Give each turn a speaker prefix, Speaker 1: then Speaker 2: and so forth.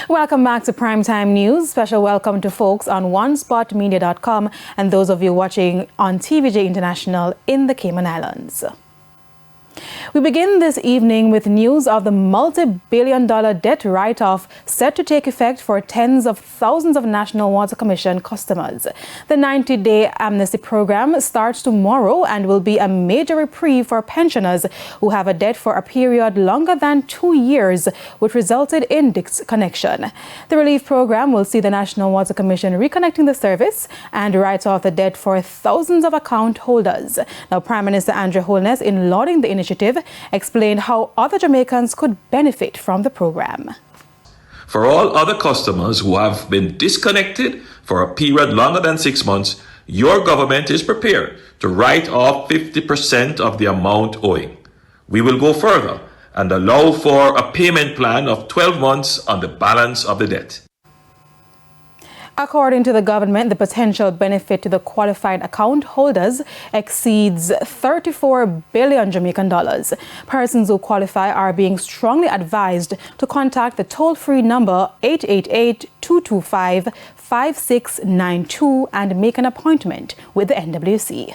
Speaker 1: Welcome back to Primetime News. Special welcome to folks on onespotmedia.com and those of you watching on TVJ International in the Cayman Islands. We begin this evening with news of the multi-billion-dollar debt write-off set to take effect for tens of thousands of National Water Commission customers. The 90-day Amnesty program starts tomorrow and will be a major reprieve for pensioners who have a debt for a period longer than 2 years, which resulted in disconnection. The relief program will see the National Water Commission reconnecting the service and write off the debt for thousands of account holders. Now, Prime Minister Andrew Holness, in lauding the initiative, explained how other Jamaicans could benefit from the program.
Speaker 2: For all other customers who have been disconnected for a period longer than 6 months, your government is prepared to write off 50% of the amount owing. We will go further and allow for a payment plan of 12 months on the balance of the debt.
Speaker 1: According to the government, the potential benefit to the qualified account holders exceeds 34 billion Jamaican dollars. Persons who qualify are being strongly advised to contact the toll-free number 888-225-5692 and make an appointment with the NWC.